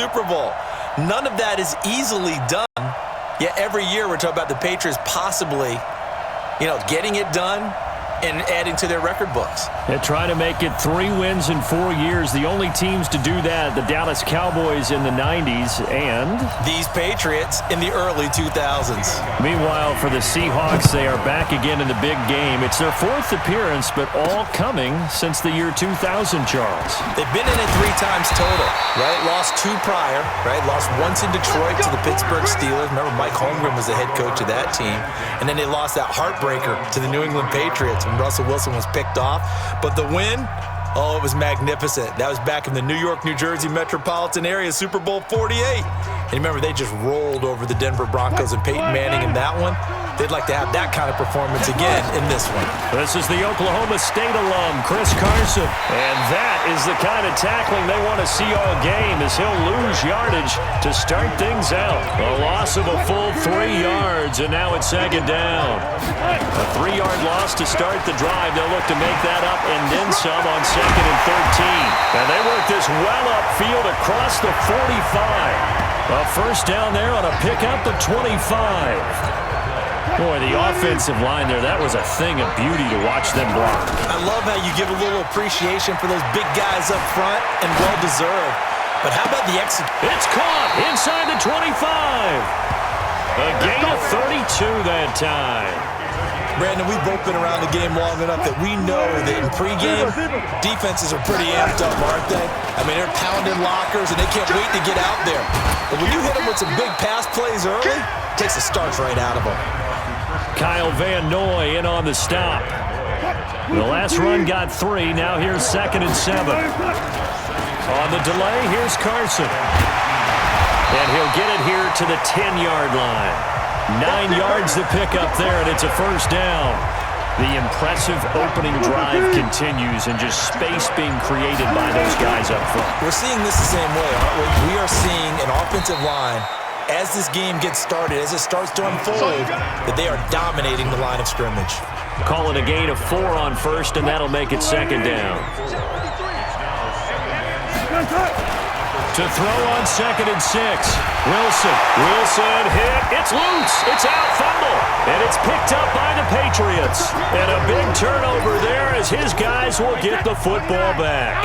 Super Bowl. None of that is easily done. Yet every year we're talking about the Patriots possibly, getting it done and adding to their record books. They're trying to make it 3 wins in 4 years. The only teams to do that, the Dallas Cowboys in the 90s and these Patriots in the early 2000s. Meanwhile, for the Seahawks, they are back again in the big game. It's their 4th appearance, but all coming since the year 2000, Charles. They've been in it 3 times total, right? Lost 2 prior, right? Lost once in Detroit to the Pittsburgh Steelers. Remember, Mike Holmgren was the head coach of that team. And then they lost that heartbreaker to the New England Patriots when Russell Wilson was picked off. But the win, it was magnificent. That was back in the New York, New Jersey metropolitan area, Super Bowl 48. And remember, they just rolled over the Denver Broncos and Peyton Manning in that one. They'd like to have that kind of performance again in this one. This is the Oklahoma State alum, Chris Carson. And that is the kind of tackling they want to see all game as he'll lose yardage to start things out. A loss of a full 3 yards, and now it's 2nd down. A 3-yard loss to start the drive. They'll look to make that up and then some on 2nd and 13. And they work this well upfield across the 45. A first down there on a pickup to 25. Boy, the offensive line there, that was a thing of beauty to watch them block. I love how you give a little appreciation for those big guys up front, and well-deserved. But how about the execution? It's caught inside the 25. A gain of 32 that time. Brandon, we've both been around the game long enough that we know that in pregame, defenses are pretty amped up, aren't they? I mean, they're pounding lockers, and they can't wait to get out there. But when you hit them with some big pass plays early, it takes the starch right out of them. Kyle Van Noy in on the stop. The last run got 3. Now here's 2nd and 7. On the delay, here's Carson. And he'll get it here to the 10-yard line. 9 yards to pick up there, and it's a first down. The impressive opening drive continues, and just space being created by those guys up front. We're seeing this the same way, aren't we? We are seeing an offensive line, as this game gets started, as it starts to unfold, that they are dominating the line of scrimmage. Call it a gain of 4 on first, and that'll make it 2nd down. To throw on 2nd and 6. Wilson hit. It's loose. It's out. Fumble. And it's picked up by the Patriots. And a big turnover there as his guys will get the football back.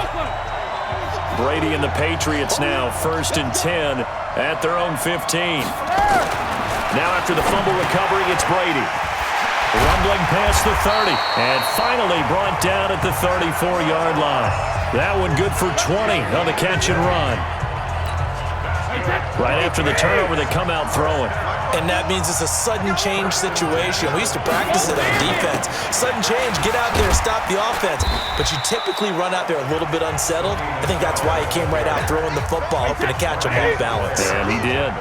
Brady and the Patriots now 1st and 10 at their own 15. Now after the fumble recovery, it's Brady. Rumbling past the 30. And finally brought down at the 34-yard line. That one good for 20 on the catch and run. Right after the turnover, they come out throwing. And that means it's a sudden change situation. We used to practice it on defense. Sudden change, get out there, stop the offense. But you typically run out there a little bit unsettled. I think that's why he came right out throwing the football, hoping to catch him off balance. And he did.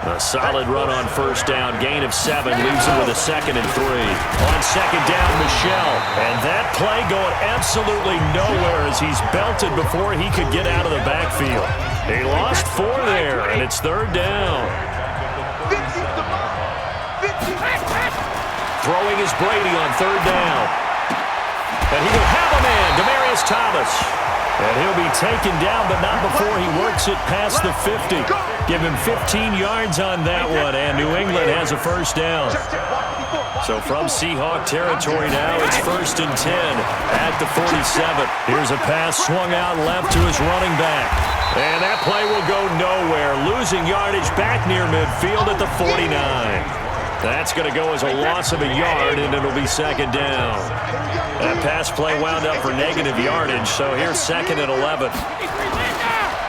A solid run on first down. Gain of 7. Leaves him with a 2nd and 3. On 2nd down, Michelle. And that play going absolutely nowhere as he's belted before he could get out of the backfield. He lost 4 there, and it's 3rd down. Throwing is Brady on 3rd down. And he will have a man, Demaryius Thomas. And he'll be taken down, but not before he works it past the 50. Give him 15 yards on that one, and New England has a first down. So from Seahawk territory now, it's 1st and 10 at the 47. Here's a pass swung out left to his running back. And that play will go nowhere, losing yardage back near midfield at the 49. That's going to go as a loss of a yard, and it'll be 2nd down. That pass play wound up for negative yardage, so here's 2nd and 11.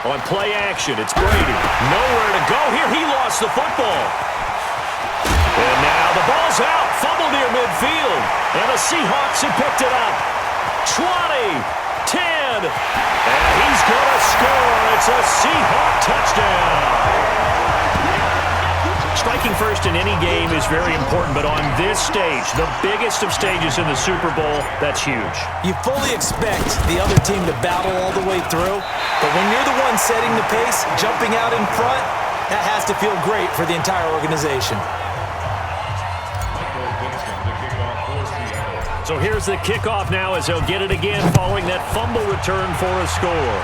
On play action, it's Brady. Nowhere to go here. He lost the football. And now the ball's out. Fumble near midfield. And the Seahawks have picked it up. 20, 10. And he's going to score. It's a Seahawk touchdown. Striking first in any game is very important, but on this stage, the biggest of stages in the Super Bowl, that's huge. You fully expect the other team to battle all the way through, but when you're the one setting the pace, jumping out in front, that has to feel great for the entire organization. So here's the kickoff now as he'll get it again following that fumble return for a score.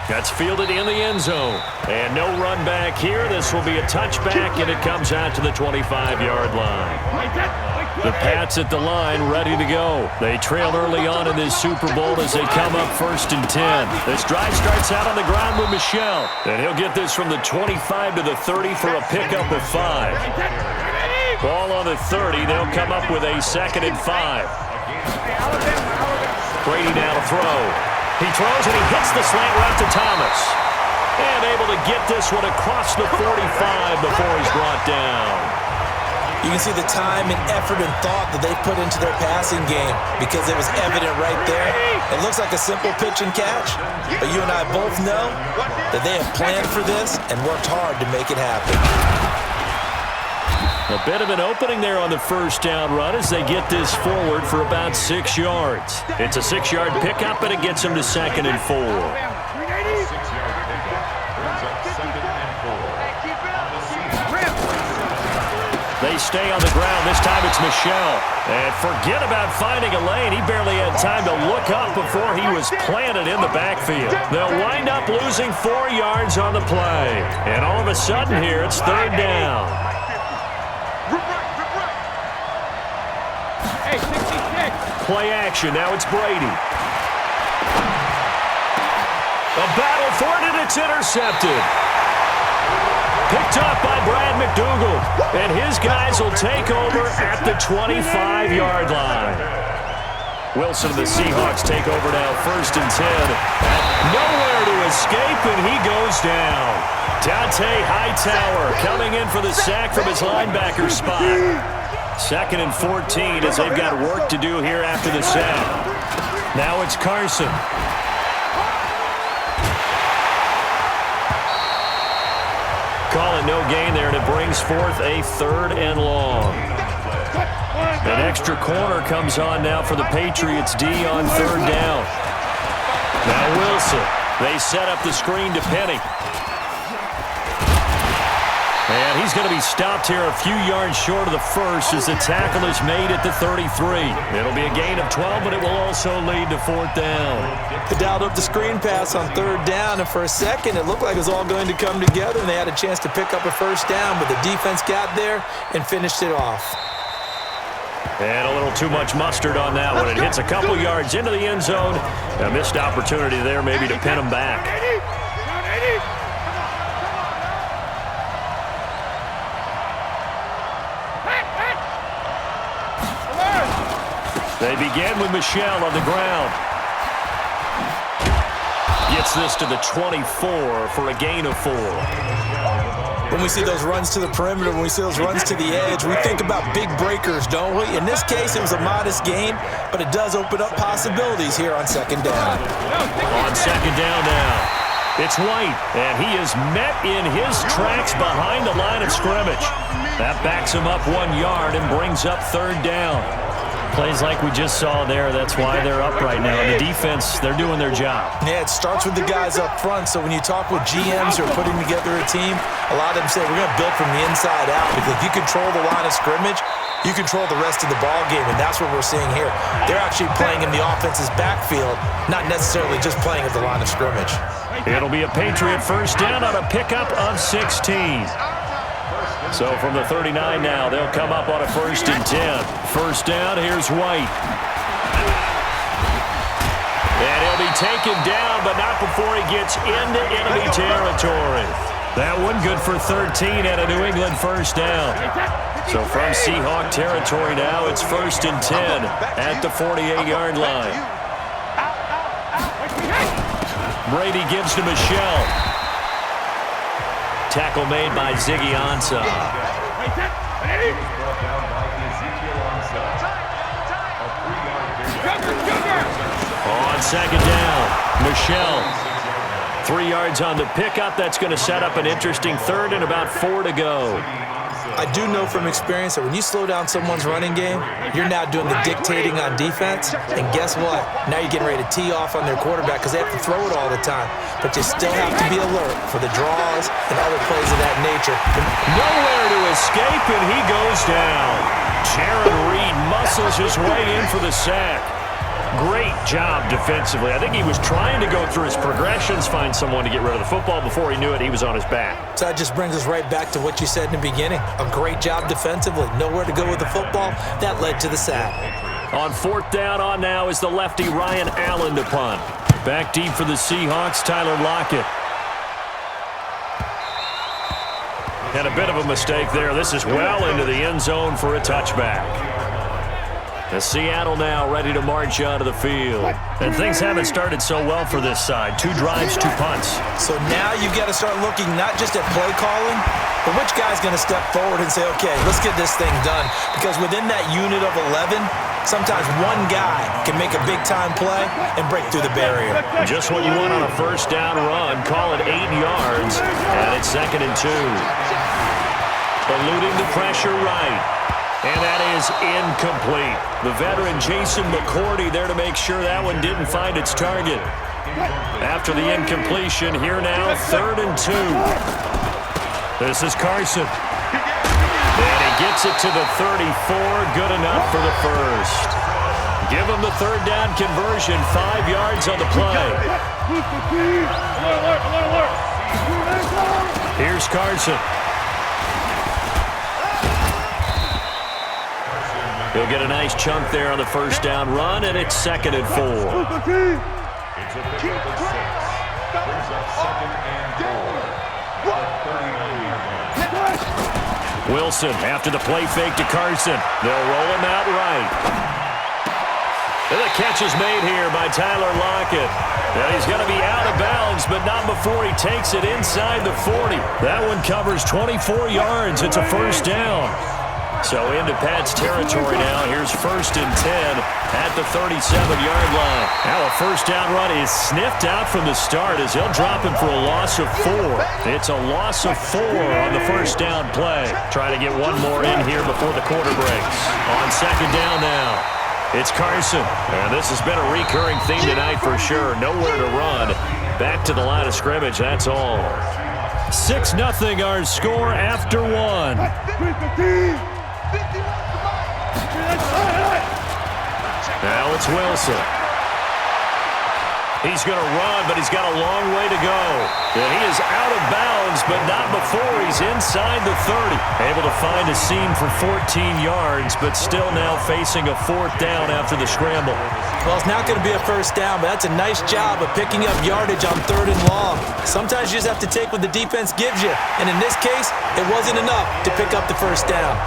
That's fielded in the end zone. And no run back here. This will be a touchback, and it comes out to the 25-yard line. The Pats at the line, ready to go. They trailed early on in this Super Bowl as they come up 1st and 10. This drive starts out on the ground with Michel. And he'll get this from the 25 to the 30 for a pickup of 5. Ball on the 30. They'll come up with a 2nd and 5. Brady now to throw. He throws and he hits the slant route to Thomas. And able to get this one across the 45 before he's brought down. You can see the time and effort and thought that they put into their passing game because it was evident right there. It looks like a simple pitch and catch, but you and I both know that they have planned for this and worked hard to make it happen. A bit of an opening there on the first down run as they get this forward for about 6 yards. It's a 6-yard pickup, and it gets them to 2nd and 4. They stay on the ground. This time it's Michel. And forget about finding a lane. He barely had time to look up before he was planted in the backfield. They'll wind up losing 4 yards on the play. And all of a sudden here, it's 3rd down. Play action. Now it's Brady. A battle for it, and it's intercepted. Picked up by Brad McDougal. And his guys will take over at the 25-yard line. Wilson of the Seahawks take over now, 1st and 10. Nowhere to escape, and he goes down. Dante Hightower coming in for the sack from his linebacker spot. 2nd and 14 as they've got work to do here after the sack. Now it's Carson. Call it no gain there, and it brings forth a 3rd and long. An extra corner comes on now for the Patriots D on 3rd down. Now Wilson. They set up the screen to Penny. And he's going to be stopped here a few yards short of the first as the tackle is made at the 33. It'll be a gain of 12, but it will also lead to 4th down. They dialed up the screen pass on 3rd down, and for a second it looked like it was all going to come together, and they had a chance to pick up a 1st down, but the defense got there and finished it off. And a little too much mustard on that one. It hits a couple yards into the end zone. A missed opportunity there maybe to pin him back. They begin with Michel on the ground. Gets this to the 24 for a gain of 4. When we see those runs to the perimeter, when we see those runs to the edge, we think about big breakers, don't we? In this case, it was a modest gain, but it does open up possibilities here on 2nd down. On 2nd down now, it's White, and he is met in his tracks behind the line of scrimmage. That backs him up 1 yard and brings up 3rd down. Plays like we just saw there, that's why they're up right now. The defense, they're doing their job. Yeah, it starts with the guys up front, so when you talk with GMs who are putting together a team, a lot of them say we're going to build from the inside out, because if you control the line of scrimmage, you control the rest of the ball game, and that's what we're seeing here. They're actually playing in the offense's backfield, not necessarily just playing at the line of scrimmage. It'll be a Patriot 1st down on a pickup of 16. So from the 39 now, they'll come up on a 1st and 10. 1st down, here's White. And he'll be taken down, but not before he gets into enemy territory. That one good for 13 and a New England 1st down. So from Seahawk territory now, it's 1st and 10 at the 48-yard line. Brady gives to Michel. Tackle made by Ziggy Ansah. On 2nd down, Michel. 3 yards on the pickup. That's going to set up an interesting 3rd and about 4 to go. I do know from experience that when you slow down someone's running game, you're now doing the dictating on defense. And guess what? Now you're getting ready to tee off on their quarterback because they have to throw it all the time. But you still have to be alert for the draws and other plays of that nature. Nowhere to escape, and he goes down. Jaron Reed muscles his way in for the sack. Great job defensively. I think he was trying to go through his progressions, find someone to get rid of the football. Before he knew it, he was on his back. So that just brings us right back to what you said in the beginning. A great job defensively. Nowhere to go with the football. That led to the sack. On fourth down on now is the lefty Ryan Allen to punt. Back deep for the Seahawks, Tyler Lockett. And a bit of a mistake there. This is well into the end zone for a touchback. The Seattle now ready to march out of the field. And things haven't started so well for this side. 2 drives, 2 punts. So now you've got to start looking not just at play calling, but which guy's going to step forward and say, okay, let's get this thing done. Because within that unit of 11, sometimes one guy can make a big-time play and break through the barrier. Just what you want on a first down run. Call it 8 yards, and it's 2nd and 2. Eluding the pressure right. And that is incomplete. The veteran Jason McCourty there to make sure that one didn't find its target. After the incompletion, here now, 3rd and 2. This is Carson. And he gets it to the 34. Good enough for the first. Give him the 3rd down conversion. 5 yards on the play. Here's Carson. He'll get a nice chunk there on the first down run, and it's 2nd and 4. Wilson after the play fake to Carson. They'll roll him out right. And the catch is made here by Tyler Lockett. And he's going to be out of bounds, but not before he takes it inside the 40. That one covers 24 yards. It's a first down. So into Pat's territory now. Here's 1st and 10 at the 37-yard line. Now a first down run is sniffed out from the start as he'll drop him for a loss of 4. It's a loss of 4 on the first down play. Trying to get one more in here before the quarter breaks. On 2nd down now, it's Carson. And this has been a recurring theme tonight for sure. Nowhere to run. Back to the line of scrimmage, that's all. 6-0 our score after 1. Now it's Wilson. He's going to run, but he's got a long way to go. And he is out of bounds, but not before he's inside the 30. Able to find a seam for 14 yards, but still now facing a 4th down after the scramble. Well, it's not going to be a first down, but that's a nice job of picking up yardage on 3rd and long. Sometimes you just have to take what the defense gives you. And in this case, it wasn't enough to pick up the first down.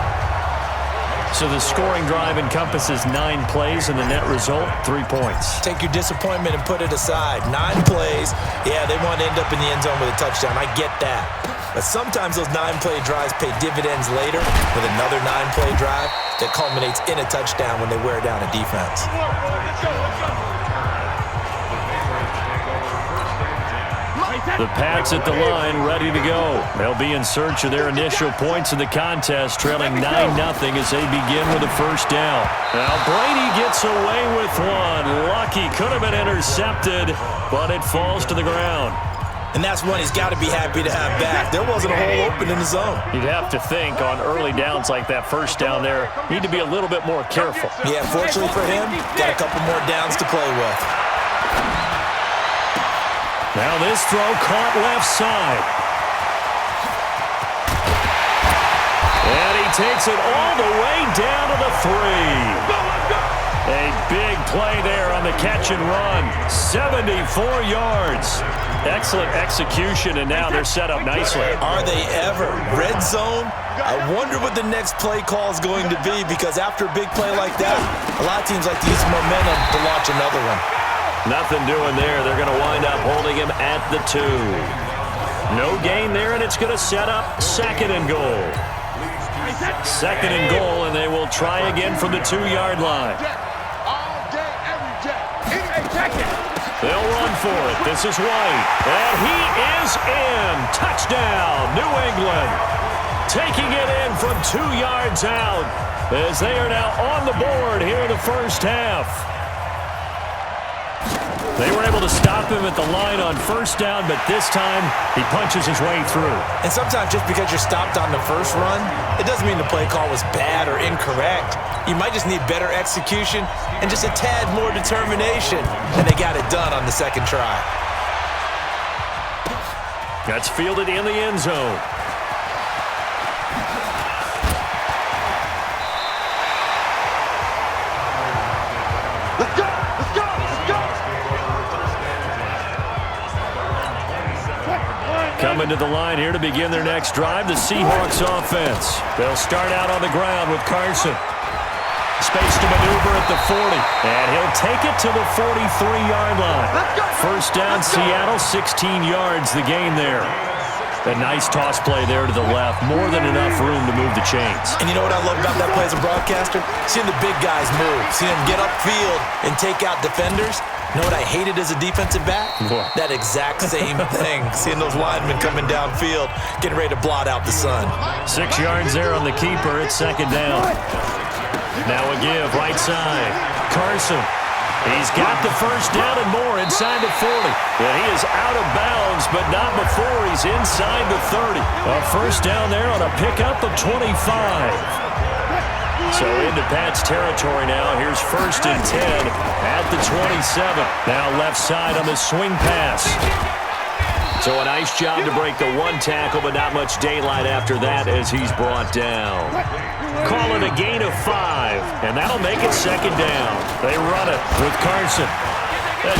So the scoring drive encompasses 9 plays, and the net result, 3 points. Take your disappointment and put it aside. 9 plays. Yeah, they want to end up in the end zone with a touchdown. I get that. But sometimes those 9-play drives pay dividends later with another 9-play drive that culminates in a touchdown when they wear down a defense. The Pats at the line, ready to go. They'll be in search of their initial points in the contest, trailing 9-0 as they begin with a first down. Now Brady gets away with one. Lucky, could have been intercepted, but it falls to the ground. And that's one he's got to be happy to have back. There wasn't a hole open in the zone. You'd have to think on early downs like that first down there, need to be a little bit more careful. Yeah, fortunately for him, got a couple more downs to play with. Now this throw caught left side. And he takes it all the way down to the 3. A big play there on the catch and run. 74 yards. Excellent execution, and now they're set up nicely. Are they ever? Red zone? I wonder what the next play call is going to be, because after a big play like that, a lot of teams like to use momentum to launch another one. Nothing doing there. They're going to wind up holding him at the 2. No gain there, and it's going to set up 2nd and goal. 2nd and goal, and they will try again from the 2-yard line. They'll run for it. This is White. And he is in. Touchdown, New England. Taking it in from 2 yards out as they are now on the board here in the first half. They were able to stop him at the line on first down, but this time he punches his way through. And sometimes just because you're stopped on the first run, it doesn't mean the play call was bad or incorrect. You might just need better execution and just a tad more determination. And they got it done on the second try. That's fielded in the end zone. Let's go! Let's go! Let's go! Coming to the line here to begin their next drive, the Seahawks offense. They'll start out on the ground with Carson. Space to maneuver at the 40, and he'll take it to the 43-yard line. First down, Seattle, 16 yards the gain there. A nice toss play there to the left. More than enough room to move the chains. And you know what I love about that play as a broadcaster? Seeing the big guys move. Seeing them get upfield and take out defenders. You know what I hated as a defensive back? What? That exact same thing. Seeing those linemen coming downfield, getting ready to blot out the sun. 6 yards there on the keeper. It's second down. Now a give, right side. Carson. He's got the first down and more inside the 40. And he is out of bounds, but not before he's inside the 30. A first down there on a pickup of 25. So into Pat's territory now. Here's first and 10 at the 27. Now left side on the swing pass. So a nice job to break the one tackle, but not much daylight after that as he's brought down. Call it a gain of 5, and that'll make it second down. They run it with Carson.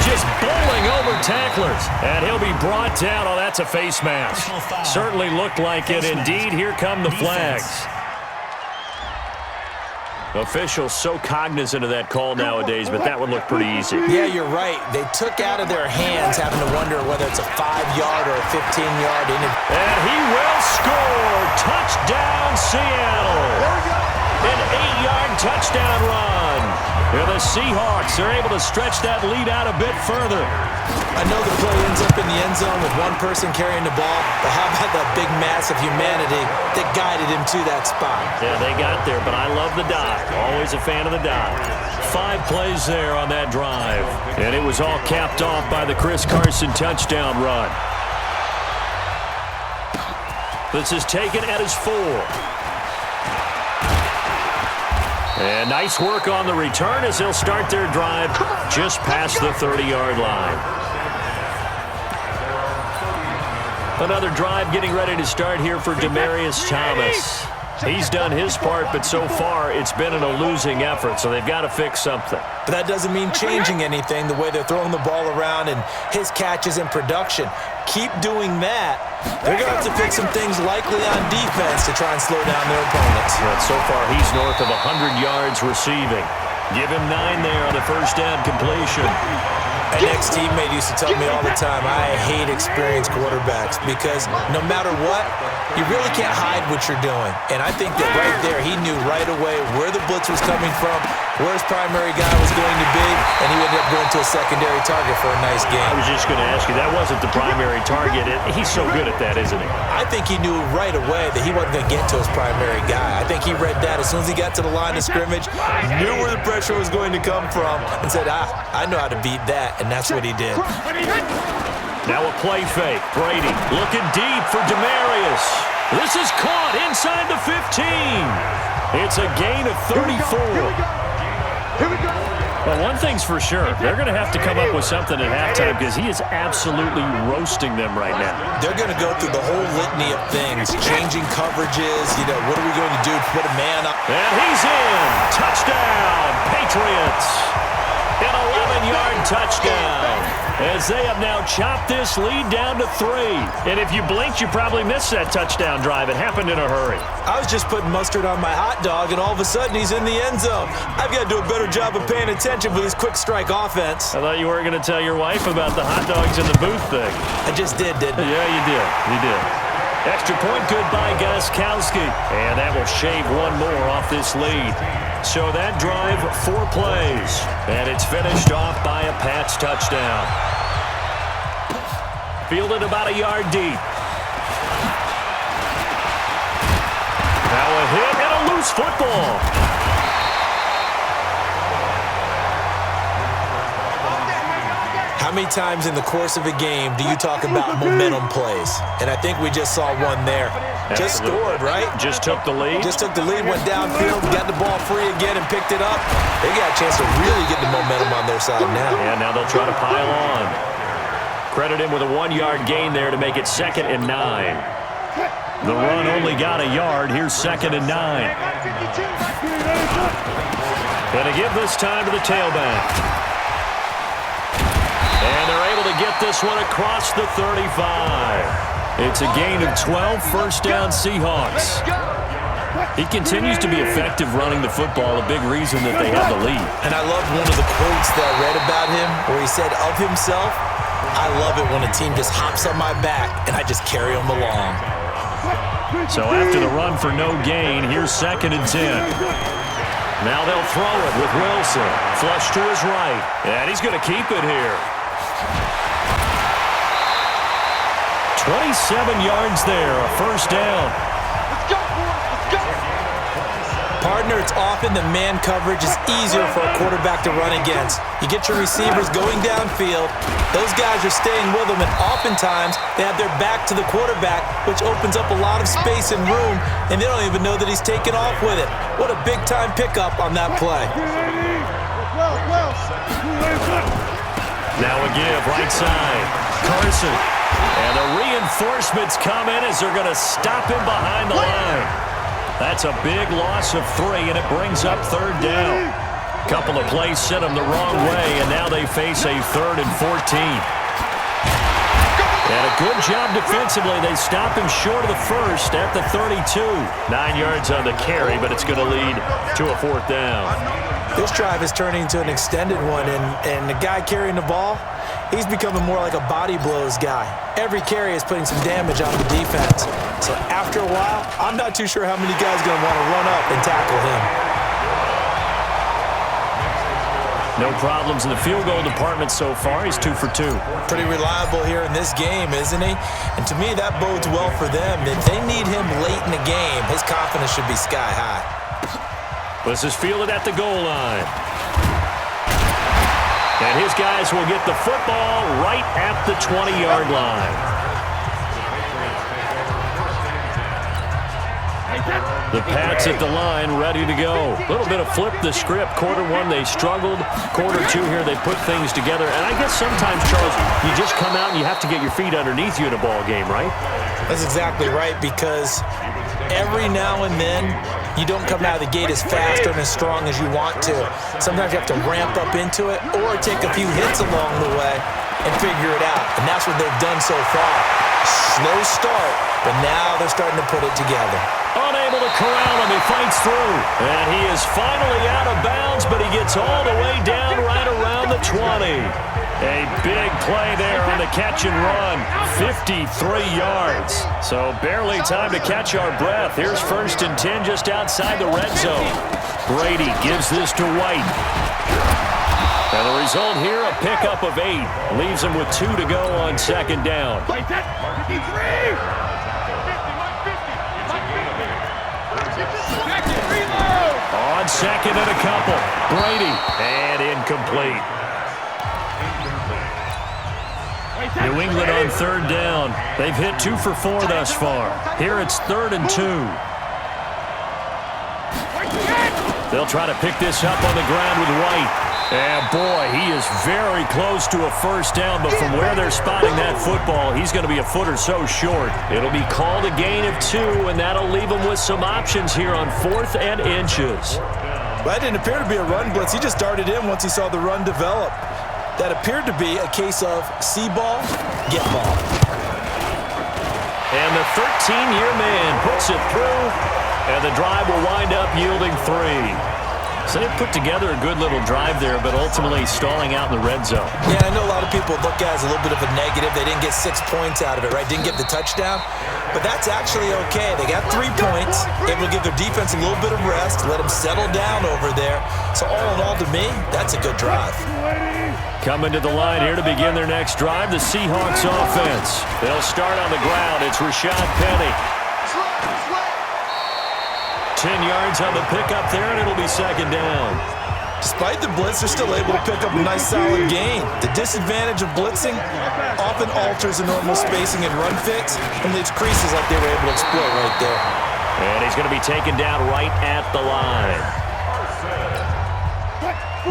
Just bowling over tacklers, and he'll be brought down. Oh, that's a face mask. Certainly looked like it. Indeed, here come the flags. Officials so cognizant of that call nowadays, but that one looked pretty easy. Yeah, you're right. They took out of their hands having to wonder whether it's a 5-yard or a 15-yard. And he will score. Touchdown, Seattle. An 8-yard touchdown run. And the Seahawks are able to stretch that lead out a bit further. I know the play ends up in the end zone with one person carrying the ball, but how about that big mass of humanity that guided him to that spot? Yeah, they got there, but I love the dive. Always a fan of the dive. 5 plays there on that drive. And it was all capped off by the Chris Carson touchdown run. This is taken at his 4. And nice work on the return as they'll start their drive just past the 30-yard line. Another drive getting ready to start here for Demaryius Thomas. He's done his part, but so far it's been in a losing effort, so they've got to fix something. But that doesn't mean changing anything, the way they're throwing the ball around and his catches and production. Keep doing that. They're going to have to fix some things likely on defense to try and slow down their opponents. But so far he's north of 100 yards receiving. Give him 9 there on the first down completion. An ex-teammate used to tell me all the time, I hate experienced quarterbacks because no matter what, you really can't hide what you're doing. And I think that right there, he knew right away where the blitz was coming from, where his primary guy was going to be, and he ended up going to a secondary target for a nice game. I was just going to ask you, that wasn't the primary target. He's so good at that, isn't he? I think he knew right away that he wasn't going to get to his primary guy. I think he read that as soon as he got to the line of scrimmage, knew where the pressure was going to come from, and said, I know how to beat that, and that's what he did. Now a play fake. Brady looking deep for Demaryius. This is caught inside the 15. It's a gain of 34. Well, one thing's for sure. They're going to have to come up with something at halftime because he is absolutely roasting them right now. They're going to go through the whole litany of things, changing coverages, what are we going to do to put a man up? And he's in. Touchdown, Patriots. An 11-yard touchdown as they have now chopped this lead down to 3. And if you blinked, you probably missed that touchdown drive. It happened in a hurry. I was just putting mustard on my hot dog, and all of a sudden he's in the end zone. I've got to do a better job of paying attention for this quick strike offense. I thought you weren't going to tell your wife about the hot dogs in the booth thing. I just did, didn't I? Yeah, you did. You did. Extra point good by Gostkowski. And that will shave one more off this lead. So that drive, 4 plays. And it's finished off by a Pats touchdown. Fielded about a yard deep. Now a hit and a loose football. How many times in the course of a game do you talk about momentum plays? And I think we just saw one there. Just scored, right? Just took the lead. Just took the lead, went downfield, got the ball free again and picked it up. They got a chance to really get the momentum on their side now. And now they'll try to pile on. Credit him with a 1-yard gain there to make it 2nd and 9. The run only got a yard. Here's 2nd and 9. Going to give this time to the tailback. And they're able to get this one across the 35. It's a gain of 12, first down Seahawks. He continues to be effective running the football, a big reason that they have the lead. And I love one of the quotes that I read about him where he said of himself, I love it when a team just hops on my back and I just carry them along. So after the run for no gain, here's 2nd and 10. Now they'll throw it with Wilson. Flush to his right. And he's going to keep it here. 27 yards there, a first down. Let's go, boys. Let's go. Partner, it's often the man coverage is easier for a quarterback to run against. You get your receivers going downfield. Those guys are staying with them, and oftentimes they have their back to the quarterback, which opens up a lot of space and room, and they don't even know that he's taken off with it. What a big-time pickup on that play. Now a give, right side. Carson. And the reinforcements come in as they're going to stop him behind the line. That's a big loss of 3, and it brings up 3rd down. Couple of plays sent them the wrong way, and now they face a 3rd and 14. And a good job defensively. They stop him short of the first at the 32. 9 yards on the carry, but it's going to lead to a 4th down. This drive is turning into an extended one, and the guy carrying the ball, he's becoming more like a body blows guy. Every carry is putting some damage on the defense. So after a while, I'm not too sure how many guys are going to want to run up and tackle him. No problems in the field goal department so far. He's 2 for 2. Pretty reliable here in this game, isn't he? And to me, that bodes well for them. If they need him late in the game, his confidence should be sky high. This is fielded at the goal line. And his guys will get the football right at the 20-yard line. The Pats at the line, ready to go. A little bit of flip the script. Quarter 1, they struggled. Quarter 2 here, they put things together. And I guess sometimes, Charles, you just come out and you have to get your feet underneath you in a ball game, right? That's exactly right, because every now and then, you don't come out of the gate as fast or as strong as you want to. Sometimes you have to ramp up into it or take a few hits along the way and figure it out. And that's what they've done so far. Slow start, but now they're starting to put it together. Unable to corral him. He fights through. And he is finally out of bounds, but he gets all the way down right around the 20. A big play there on the catch and run. 53 yards. So barely time to catch our breath. Here's 1st and 10 just outside the red zone. Brady gives this to White. And the result here, a pickup of 8. Leaves him with 2 to go on 2nd down. On 2nd and a couple. Brady. And incomplete. New England on 3rd down. They've hit 2 for 4 thus far. Here it's 3rd and 2. They'll try to pick this up on the ground with White. And boy, he is very close to a first down, but from where they're spotting that football, he's going to be a foot or so short. It'll be called a gain of 2, and that'll leave him with some options here on 4th and inches. That didn't appear to be a run blitz. He just darted in once he saw the run develop. That appeared to be a case of see ball, get ball. And the 13-year man puts it through, and the drive will wind up yielding 3. So they put together a good little drive there, but ultimately stalling out in the red zone. Yeah, I know a lot of people look at it as a little bit of a negative. They didn't get 6 points out of it, right? Didn't get the touchdown. But that's actually okay. They got 3 points. Able to give their defense a little bit of rest, let them settle down over there. So all in all, to me, that's a good drive. Coming to the line here to begin their next drive, the Seahawks offense. They'll start on the ground. It's Rashad Penny. 10 yards on the pickup there, and it'll be 2nd down. Despite the blitz, they're still able to pick up a nice solid gain. The disadvantage of blitzing often alters the normal spacing and run fits and leaves creases like they were able to exploit right there. And he's going to be taken down right at the line.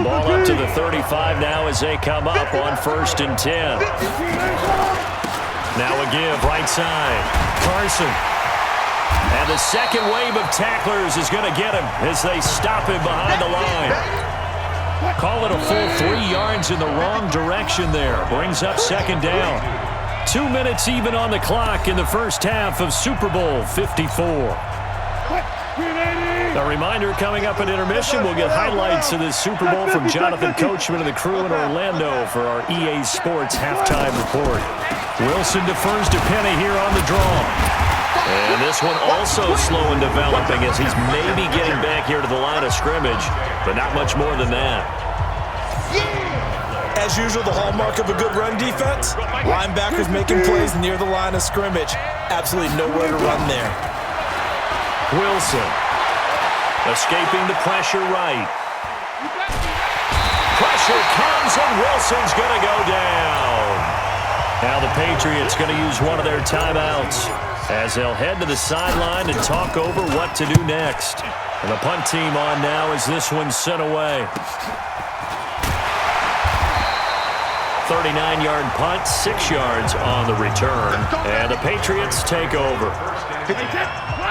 Ball up to the 35 now as they come up on 1st and 10. Now a give, right side. Carson. And the second wave of tacklers is going to get him as they stop him behind the line. Call it a full 3 yards in the wrong direction there. Brings up 2nd down. 2 minutes even on the clock in the first half of Super Bowl 54. A reminder coming up at intermission, we'll get highlights of this Super Bowl from Jonathan Coachman and the crew in Orlando for our EA Sports halftime report. Wilson defers to Penny here on the draw. And this one also slow in developing as he's maybe getting back here to the line of scrimmage, but not much more than that. As usual, the hallmark of a good run defense, linebackers making plays near the line of scrimmage. Absolutely nowhere to run there. Wilson escaping the pressure right. Pressure comes and Wilson's going to go down. Now the Patriots going to use one of their timeouts as they'll head to the sideline and talk over what to do next. And the punt team on now as this one's sent away. 39-yard punt, 6 yards on the return. And the Patriots take over.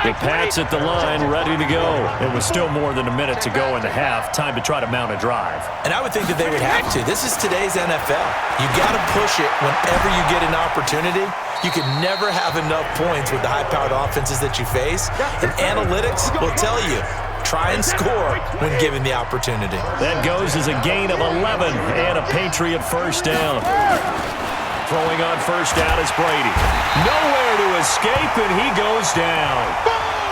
The Pats at the line, ready to go. It was still more than a minute to go in the half. Time to try to mount a drive. And I would think that they would have to. This is today's NFL. You got to push it whenever you get an opportunity. You can never have enough points with the high-powered offenses that you face. And analytics will tell you, try and score when given the opportunity. That goes as a gain of 11 and a Patriot first down. Throwing on first down is Brady. Nowhere to escape, and he goes down.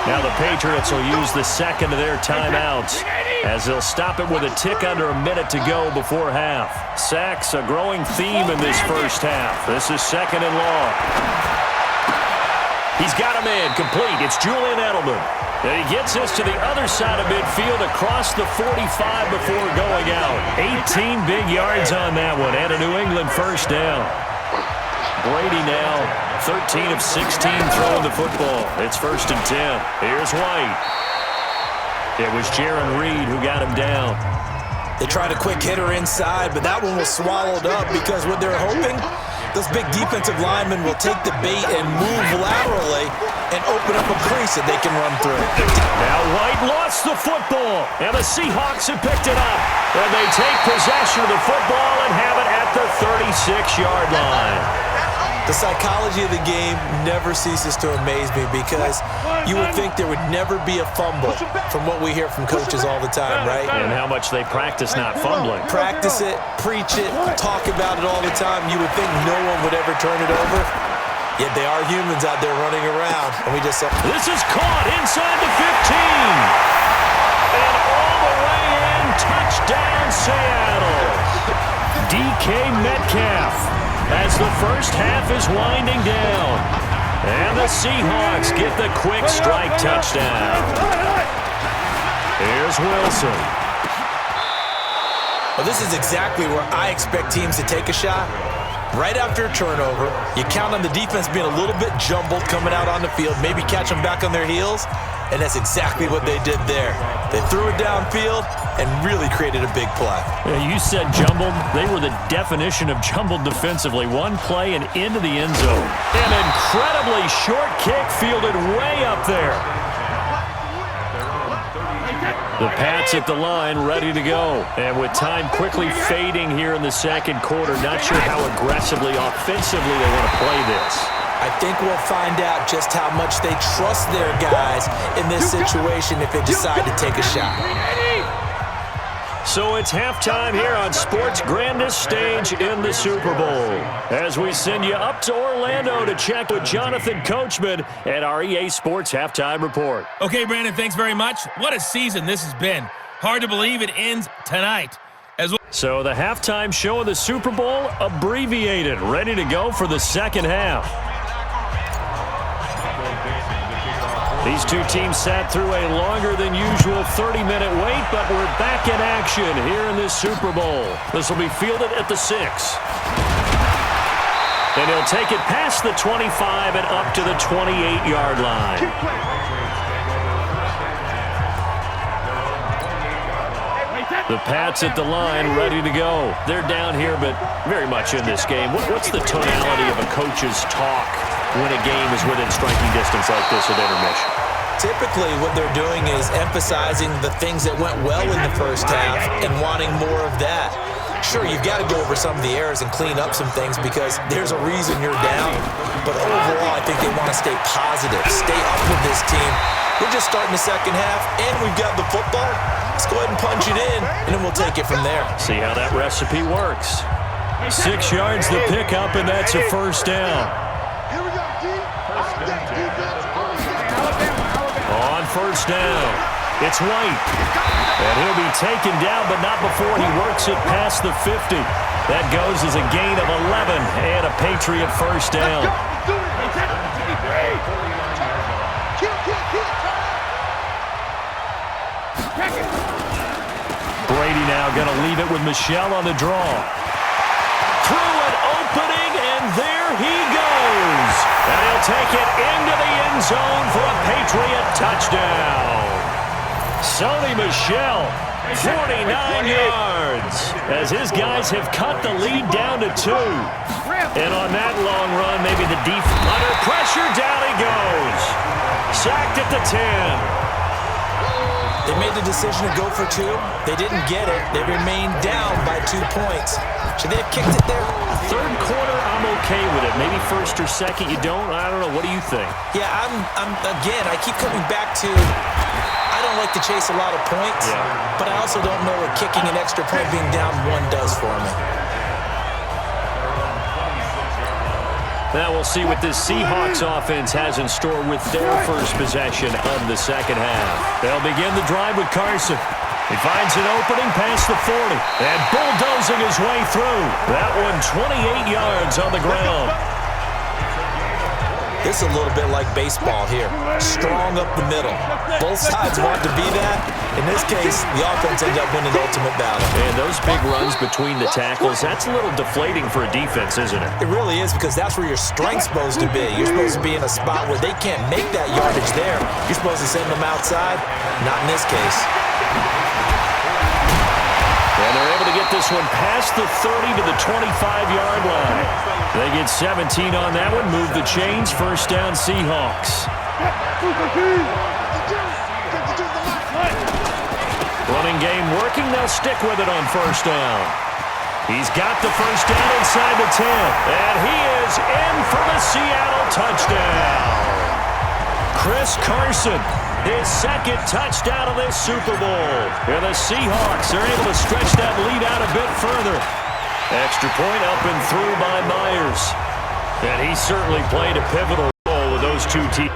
Now the Patriots will use the second of their timeouts as they'll stop it with a tick under a minute to go before half. Sacks, a growing theme in this first half. This is 2nd and long. He's got a man complete. It's Julian Edelman. And he gets us to the other side of midfield across the 45 before going out. 18 big yards on that one and a New England first down. Brady now 13 of 16 throwing the football. It's 1st and 10. Here's White. It was Jaron Reed who got him down. They tried a quick hitter inside, but that one was swallowed up because what they're hoping, those big defensive linemen will take the bait and move laterally and open up a crease that they can run through. Now White lost the football, and the Seahawks have picked it up. And they take possession of the football and have it at the 36-yard line. The psychology of the game never ceases to amaze me because you would think there would never be a fumble from what we hear from coaches all the time, right? And how much they practice not fumbling. Practice it, preach it, talk about it all the time. You would think no one would ever turn it over. Yet they are humans out there running around, and we just saw. This is caught inside the 15. And all the way in, touchdown Seattle. DK Metcalf as the first half is winding down. And the Seahawks get the quick strike touchdown. Here's Wilson. Well, this is exactly where I expect teams to take a shot. Right after a turnover, you count on the defense being a little bit jumbled coming out on the field, maybe catch them back on their heels, and that's exactly what they did there. They threw it downfield and really created a big play. Yeah, you said jumbled. They were the definition of jumbled defensively. One play and into the end zone. An incredibly short kick fielded way up there. The Pats at the line, ready to go. And with time quickly fading here in the second quarter, not sure how aggressively, offensively they want to play this. I think we'll find out just how much they trust their guys in this situation if they decide to take a shot. So it's halftime here on sports' grandest stage in the Super Bowl. As we send you up to Orlando to check with Jonathan Coachman at our EA Sports Halftime Report. Okay, Brandon, thanks very much. What a season this has been. Hard to believe it ends tonight. So the halftime show of the Super Bowl abbreviated, ready to go for the second half. These two teams sat through a longer than usual 30-minute wait, but we're back in action here in this Super Bowl. This will be fielded at the 6. And he'll take it past the 25 and up to the 28-yard line. The Pats at the line, ready to go. They're down here, but very much in this game. What's the tonality of a coach's talk when a game is within striking distance like this at intermission? Typically, what they're doing is emphasizing the things that went well in the first half and wanting more of that. Sure, you've got to go over some of the errors and clean up some things because there's a reason you're down. But overall, I think they want to stay positive, stay up with this team. We're just starting the second half, and we've got the football. Let's go ahead and punch it in, and then we'll take it from there. See how that recipe works. 6 yards the pickup, and that's a first down. Here we go, D. Defense. On first down, it's White. And he'll be taken down, but not before he works it past the 50. That goes as a gain of 11 and a Patriot first down. Brady now going to leave it with Michel on the draw. Through an opening, and there he goes. And he'll take it into the end zone for a Patriot touchdown. Sony Michel, 49 yards, as his guys have cut the lead down to 2. And on that long run, maybe the deep under pressure, down he goes. Sacked at the 10. They made the decision to go for 2. They didn't get it. They remained down by 2 points. Should they have kicked it there? Third quarter, I'm okay with it. Maybe first or second, you don't. I don't know. What do you think? Yeah, again, I keep coming back to I don't like to chase a lot of points, but I also don't know what kicking an extra point being down 1 does for me. Now we'll see what this Seahawks offense has in store with their first possession of the second half. They'll begin the drive with Carson. He finds an opening past the 40 and bulldozing his way through. That one 28 yards on the ground. This is a little bit like baseball here. Strong up the middle. Both sides want to be that. In this case, the offense ends up winning the ultimate battle. And those big runs between the tackles, that's a little deflating for a defense, isn't it? It really is, because that's where your strength's supposed to be. You're supposed to be in a spot where they can't make that yardage there. You're supposed to send them outside. Not in this case. And they're able to get this one past the 30 to the 25-yard line. They get 17 on that one, move the chains, first down Seahawks. Running game working, they'll stick with it on first down. He's got the first down inside the 10, and he is in for the Seattle touchdown. Chris Carson, his second touchdown of this Super Bowl. And the Seahawks are able to stretch that lead out a bit further. Extra point up and through by Myers. And he certainly played a pivotal role with those two teams.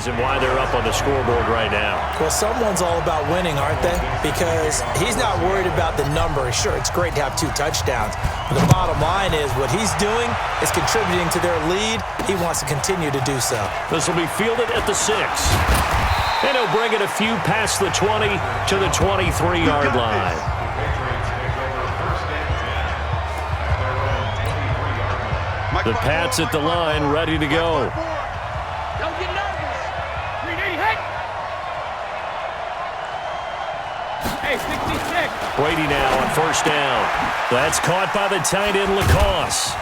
And why they're up on the scoreboard right now. Well, someone's all about winning, aren't they? Because he's not worried about the number. Sure, it's great to have 2 touchdowns. But the bottom line is what he's doing is contributing to their lead. He wants to continue to do so. This will be fielded at the 6. And he'll bring it a few past the 20 to the 23-yard line. The Pats at the line, ready to go. Don't get nervous. 3D, hey, 66. Brady now on first down. That's caught by the tight end, Lacoste.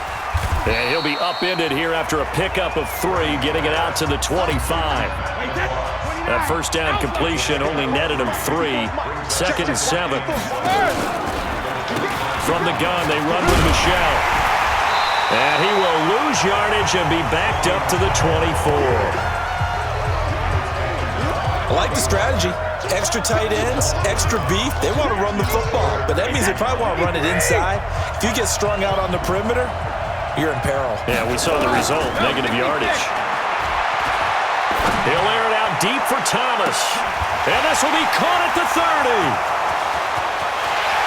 And he'll be upended here after a pickup of 3, getting it out to the 25. That first down completion only netted him 3. Second and 7. From the gun, they run with Michel. And he will lose yardage and be backed up to the 24. I like the strategy. Extra tight ends, extra beef. They want to run the football, but that means they probably want to run it inside. If you get strung out on the perimeter, you're in peril. Yeah, we saw the result, negative yardage. He'll air it out deep for Thomas. And this will be caught at the 30.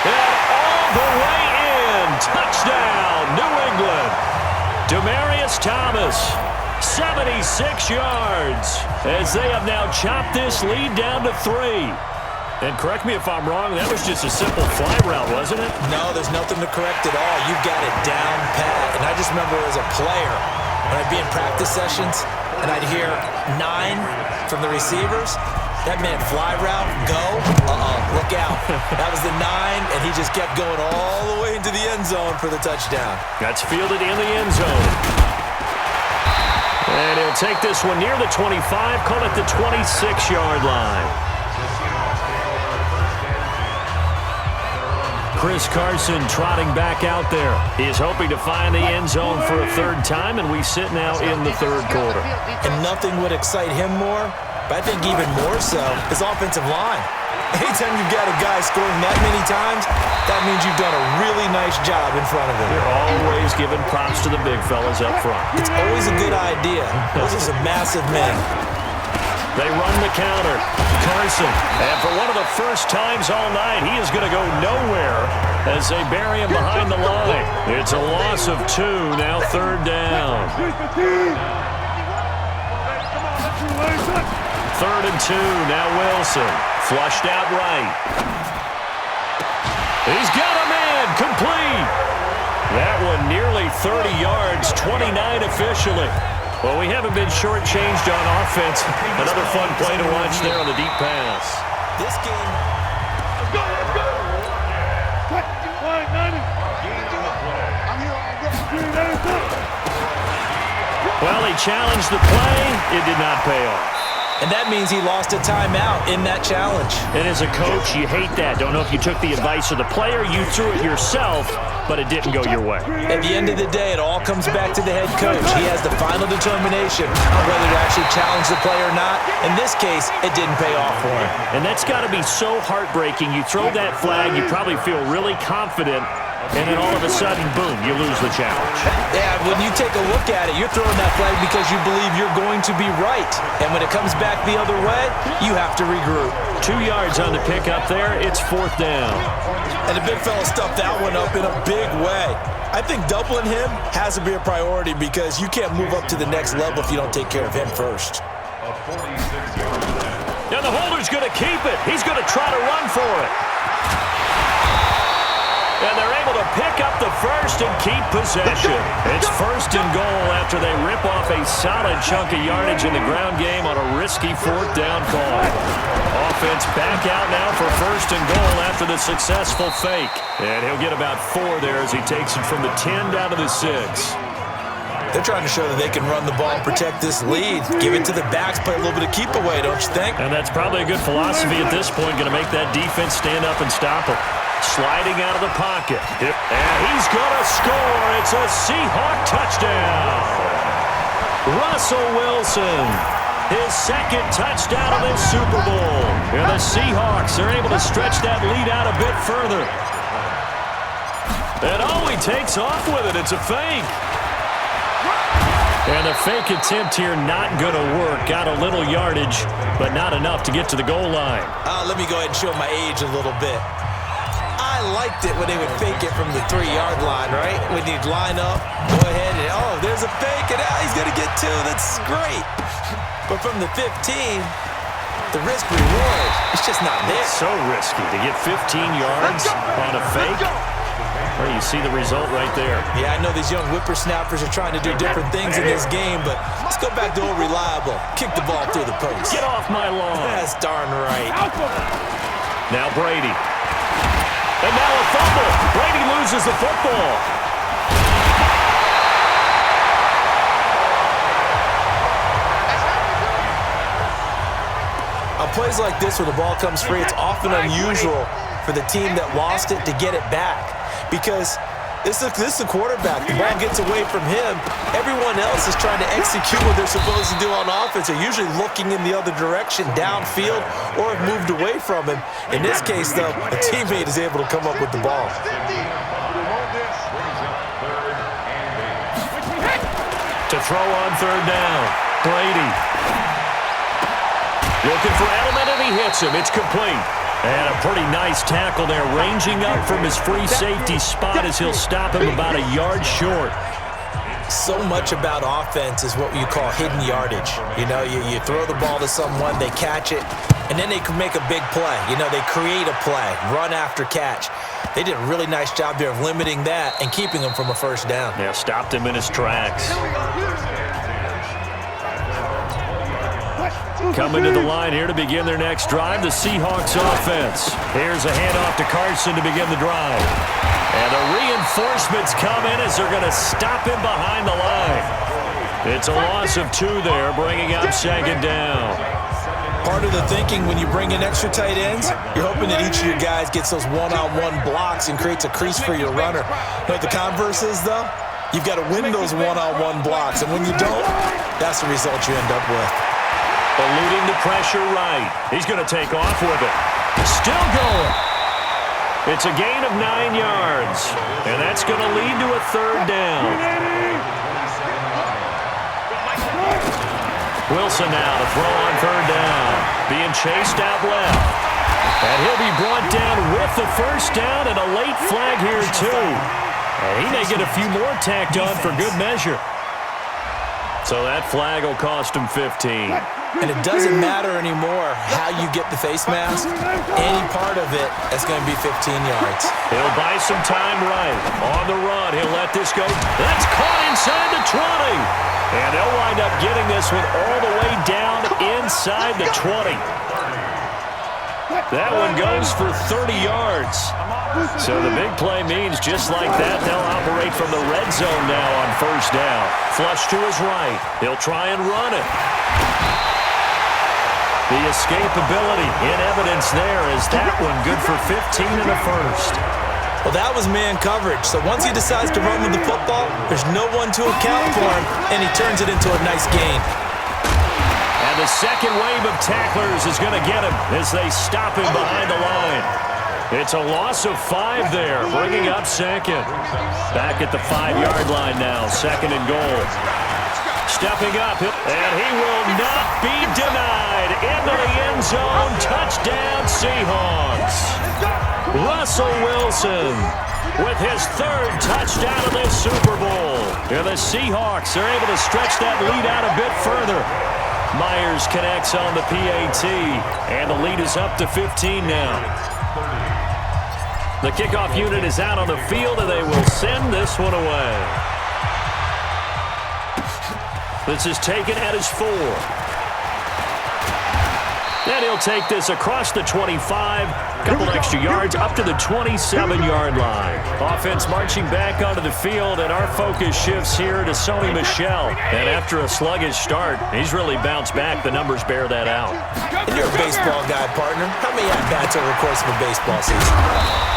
And all the way in. Touchdown, New England. Demaryius Thomas. 76 yards as they have now chopped this lead down to 3. And correct me if I'm wrong, that was just a simple fly route, wasn't it? No, there's nothing to correct at all. You've got it down pat. And I just remember as a player, when I'd be in practice sessions, and I'd hear 9 from the receivers, that meant fly route, go, look out. That was the 9, and he just kept going all the way into the end zone for the touchdown. That's fielded in the end zone. And he'll take this one near the 25, call it the 26-yard line. Chris Carson trotting back out there. He's hoping to find the end zone for a third time, and we sit now in the third quarter. And nothing would excite him more, but I think even more so, his offensive line. Anytime you've got a guy scoring that many times, that means you've done a really nice job in front of him. You're always giving props to the big fellas up front. It's always a good idea. Those are some massive men. They run the counter. Carson, and for one of the first times all night, he is going to go nowhere as they bury him behind the line. It's a loss of 2, now third down. 3rd and 2, now Wilson. Flushed out right. He's got a man, complete. That one nearly 30 yards, 29 officially. Well, we haven't been shortchanged on offense. Another fun play to watch there on the deep pass. This game. Well, he challenged the play. It did not pay off. And that means he lost a timeout in that challenge. And as a coach, you hate that. Don't know if you took the advice of the player, you threw it yourself, but it didn't go your way. At the end of the day, it all comes back to the head coach. He has the final determination on whether to actually challenge the play or not. In this case, it didn't pay off for him. And that's got to be so heartbreaking. You throw that flag, you probably feel really confident, and then all of a sudden, boom, you lose the challenge. Yeah, when you take a look at it, you're throwing that flag because you believe you're going to be right. And when it comes back the other way, you have to regroup. 2 yards on the pickup there. It's 4th down. And the big fella stuffed that one up in a big way. I think doubling him has to be a priority because you can't move up to the next level if you don't take care of him first. And the holder's going to keep it. He's going to try to run for it. And they're able to pick up the first and keep possession. It's 1st and goal after they rip off a solid chunk of yardage in the ground game on a risky 4th down call. Offense back out now for 1st and goal after the successful fake. And he'll get about 4 there as he takes it from the 10 down to the 6. They're trying to show that they can run the ball and protect this lead. Give it to the backs, play a little bit of keep away, don't you think? And that's probably a good philosophy at this point, going to make that defense stand up and stop it. Sliding out of the pocket. And he's going to score. It's a Seahawk touchdown. Russell Wilson, his 2nd touchdown of this Super Bowl. And the Seahawks are able to stretch that lead out a bit further. And he takes off with it. It's a fake. And the fake attempt here not going to work. Got a little yardage, but not enough to get to the goal line. Let me go ahead and show my age a little bit. I liked it when they would fake it from the 3-yard line, right? When you'd line up, go ahead and, there's a fake, and he's going to get 2. That's great. But from the 15, the risk-reward, it's just not there. It's so risky to get 15 yards on a fake. Well, you see the result right there. Yeah, I know these young whippersnappers are trying to do different things in this game, but let's go back to old reliable. Kick the ball through the post. Get off my lawn. That's darn right. Now Brady. And now a fumble. Brady loses the football. On plays like this where the ball comes free, it's often unusual for the team that lost it to get it back because this is the quarterback. The ball gets away from him. Everyone else is trying to execute what they're supposed to do on offense. They're usually looking in the other direction, downfield, or have moved away from him. In this case, though, a teammate is able to come up with the ball. To throw on 3rd down, Brady. Looking for Edelman, and he hits him. It's complete. And a pretty nice tackle there, ranging up from his free safety spot as he'll stop him about a yard short. So much about offense is what you call hidden yardage. You know, you throw the ball to someone, they catch it, and then they can make a big play. You know, they create a play, run after catch. They did a really nice job there of limiting that and keeping him from a first down. Yeah, stopped him in his tracks. Coming to the line here to begin their next drive, the Seahawks offense. Here's a handoff to Carson to begin the drive. And the reinforcements come in as they're going to stop him behind the line. It's a loss of 2 there, bringing up second down. Part of the thinking when you bring in extra tight ends, you're hoping that each of your guys gets those one-on-one blocks and creates a crease for your runner. You know what the converse is, though? You've got to win those one-on-one blocks, and when you don't, that's the result you end up with. Eluding the pressure right. He's going to take off with it. Still going. It's a gain of 9 yards, and that's going to lead to a third down. Wilson now to throw on third down. Being chased out left. And he'll be brought down with the first down and a late flag here, too. And he may get a few more tacked on for good measure. So that flag will cost him 15. And it doesn't matter anymore how you get the face mask. Any part of it is going to be 15 yards. He'll buy some time right. On the run, he'll let this go. That's caught inside the 20. And they'll wind up getting this one all the way down inside the 20. That one goes for 30 yards. So the big play means just like that, they'll operate from the red zone now on first down. Flush to his right. He'll try and run it. The escapability in evidence there is that one good for 15 and a first. Well, that was man coverage. So once he decides to run with the football, there's no one to account for him, and he turns it into a nice gain. And the second wave of tacklers is going to get him as they stop him behind the line. It's a loss of 5 there, bringing up second. Back at the 5-yard line now, second and goal. Stepping up, and he will not be denied. Into the end zone, touchdown Seahawks. Russell Wilson with his 3rd touchdown of this Super Bowl. And the Seahawks are able to stretch that lead out a bit further. Myers connects on the PAT, and the lead is up to 15 now. The kickoff unit is out on the field, and they will send this one away. This is taken at his 4. And he'll take this across the 25, couple extra yards up to the 27-yard line. Offense marching back onto the field, and our focus shifts here to Sony Michel. And after a sluggish start, he's really bounced back. The numbers bear that out. And you're a baseball guy, partner. How many at-bats over the course of a baseball season?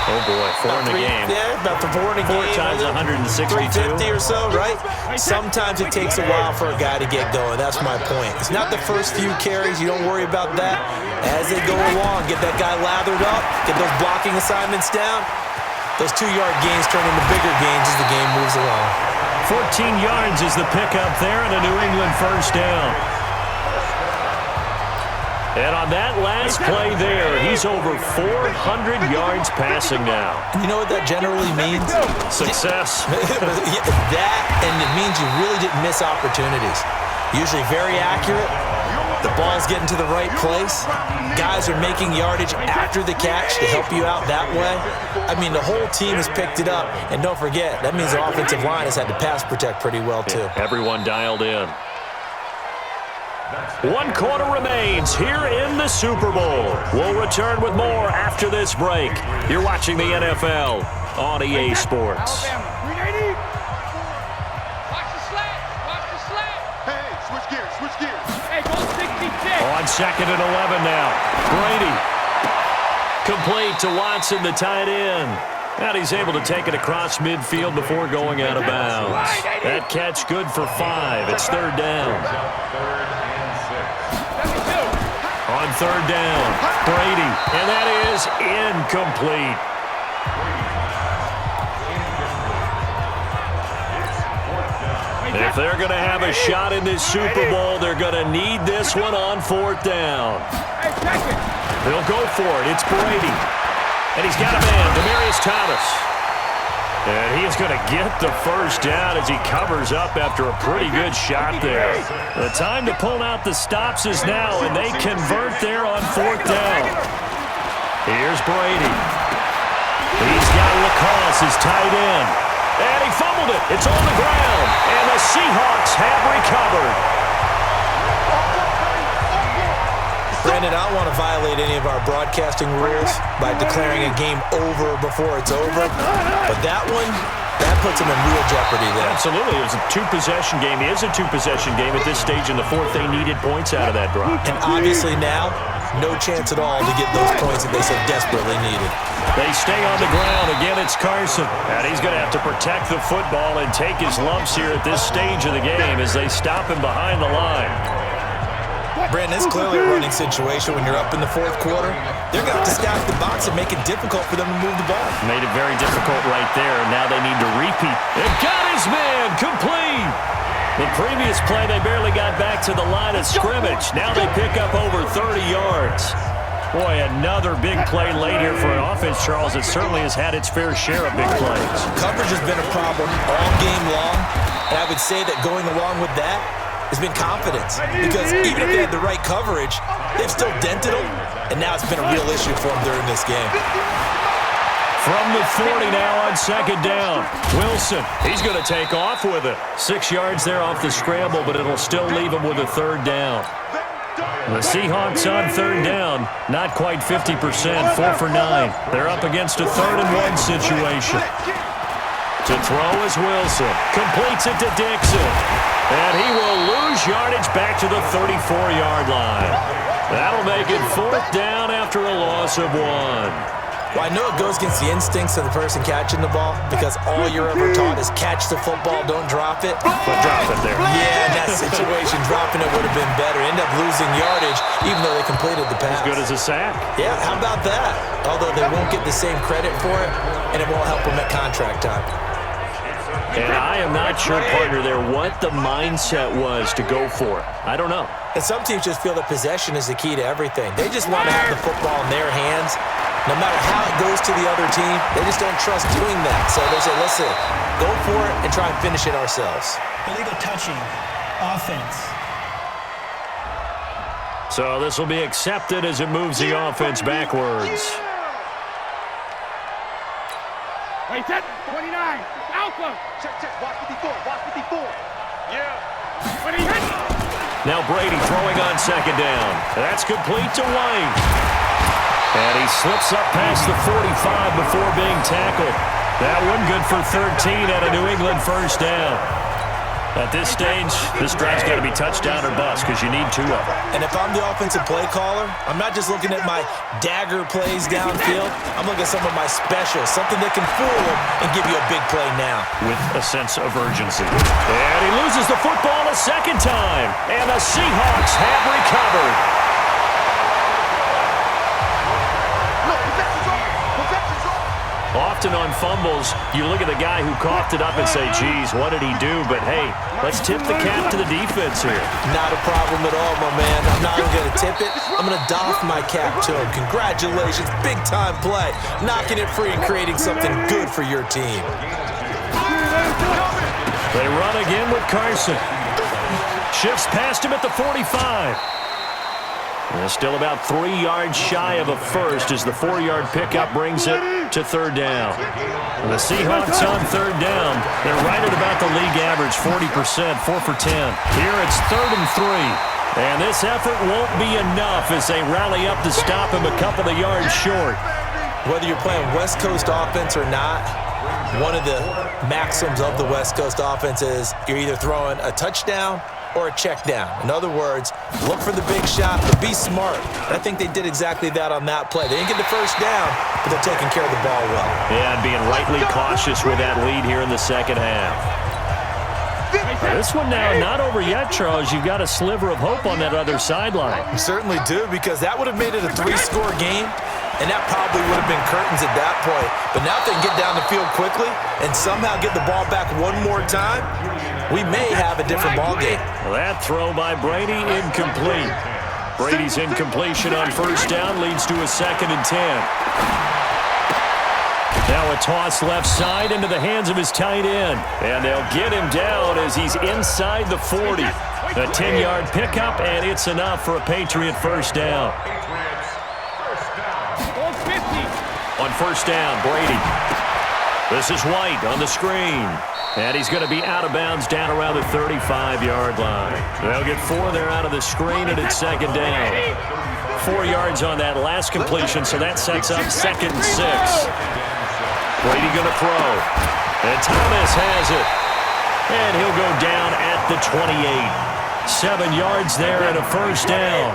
Oh, boy, 4 in a game. Yeah, about 4 in a game. 4 times 162. 350 or so, right? Sometimes it takes a while for a guy to get going. That's my point. It's not the first few carries. You don't worry about that. As they go along, get that guy lathered up, get those blocking assignments down. Those 2-yard gains turn into bigger gains as the game moves along. 14 yards is the pickup there, and a New England first down. And on that last play there, he's over 400 yards passing now. You know what that generally means? Success. That, and it means you really didn't miss opportunities. Usually very accurate. The ball's getting to the right place. Guys are making yardage after the catch to help you out that way. I mean, the whole team has picked it up. And don't forget, that means the offensive line has had to pass protect pretty well, too. Yeah, everyone dialed in. 1 quarter remains here in the Super Bowl. We'll return with more after this break. You're watching the NFL on EA Sports. On 2nd and 11 now. Brady. Complete to Watson, the tight end. And he's able to take it across midfield before going out of bounds. That catch good for 5. It's 3rd down. On 3rd down, Brady. And that is incomplete. If they're going to have a shot in this Super Bowl, they're going to need this one on 4th down. They'll go for it. It's Brady. And he's got a man, Demaryius Thomas. And he is going to get the first down as he covers up after a pretty good shot there. The time to pull out the stops is now, and they convert there on 4th down. Here's Brady. He's got Lacoste, his tight end. And he fumbled it. It's on the ground. And the Seahawks have recovered. Brandon, I don't want to violate any of our broadcasting rules by declaring a game over before it's over, but that puts them in real jeopardy there. Absolutely. It was a two-possession game. It is a two-possession game at this stage in the fourth. They needed points out of that drive. And obviously now, no chance at all to get those points that they so desperately needed. They stay on the ground. Again, it's Carson. And he's going to have to protect the football and take his lumps here at this stage of the game as they stop him behind the line. Brandon, it's clearly a running situation when you're up in the fourth quarter. They're going to have to stack the box and make it difficult for them to move the ball. Made it very difficult right there, and now they need to repeat. It got his man complete. The previous play, they barely got back to the line of scrimmage. Now they pick up over 30 yards. Boy, another big play late here for an offense, Charles. It certainly has had its fair share of big plays. Coverage has been a problem all game long, and I would say that going along with that has been confidence, because even if they had the right coverage, they've still dented them, and now it's been a real issue for them during this game. From the 40 now on 2nd down. Wilson, he's going to take off with it. 6 yards there off the scramble, but it'll still leave him with a 3rd down. The Seahawks on 3rd down, not quite 50%, 4 for 9. They're up against a 3rd and 1 situation. To throw is Wilson. Completes it to Dixon. And he will lose yardage back to the 34-yard line. That'll make it 4th down after a loss of 1. Well, I know it goes against the instincts of the person catching the ball, because all you're ever taught is catch the football, don't drop it. But drop it there. Yeah, in that situation, dropping it would have been better. End up losing yardage, even though they completed the pass. As good as a sack. Yeah, how about that? Although they won't get the same credit for it, and it won't help them at contract time. And I am not sure, partner, there what the mindset was to go for it. I don't know. And some teams just feel that possession is the key to everything. They just want to have the football in their hands. No matter how it goes to the other team, they just don't trust doing that. So they say, listen, go for it and try and finish it ourselves. Illegal touching, offense. So this will be accepted as it moves the offense backwards. Wait, 10, 29, Alpha. Check, watch 54, watch 54. Yeah. Now Brady throwing on 2nd down. That's complete to White. And he slips up past the 45 before being tackled. That one good for 13 at a New England 1st down. At this stage, this drive's got to be touchdown or bust because you need 2 of them. And if I'm the offensive play caller, I'm not just looking at my dagger plays downfield. I'm looking at some of my specials, something that can fool them and give you a big play now. With a sense of urgency. And he loses the football a 2nd time. And the Seahawks have recovered. Often on fumbles, you look at the guy who coughed it up and say, geez, what did he do? But, hey, let's tip the cap to the defense here. Not a problem at all, my man. I'm not even going to tip it. I'm going to doff my cap to him. Congratulations. Big-time play. Knocking it free and creating something good for your team. They run again with Carson. Shifts past him at the 45. And still about 3 yards shy of a first as the 4-yard pickup brings it to 3rd down. And the Seahawks on 3rd down. They're right at about the league average, 40%, 4 for 10. Here it's 3rd and 3. And this effort won't be enough as they rally up to stop him a couple of yards short. Whether you're playing West Coast offense or not, one of the maxims of the West Coast offense is you're either throwing a touchdown or a check down. In other words, look for the big shot, but be smart. And I think they did exactly that on that play. They didn't get the first down, but they're taking care of the ball well. Yeah, and being rightly cautious with that lead here in the 2nd half. This one now not over yet, Charles. You've got a sliver of hope on that other sideline. You certainly do, because that would have made it a 3-score game, and that probably would have been curtains at that point. But now if they can get down the field quickly and somehow get the ball back one more time, we may have a different ball game. Well, that throw by Brady, incomplete. Brady's incompletion on 1st down leads to a 2nd and 10. Now a toss left side into the hands of his tight end. And they'll get him down as he's inside the 40. A 10-yard pickup, and it's enough for a Patriot first down. On first down, Brady. This is White on the screen. And he's going to be out of bounds down around the 35-yard line. They'll get 4 there out of the screen, and it's second down. 4 yards on that last completion, so that sets up 2nd and 6. Brady going to throw. And Thomas has it. And he'll go down at the 28. 7 yards there and a first down.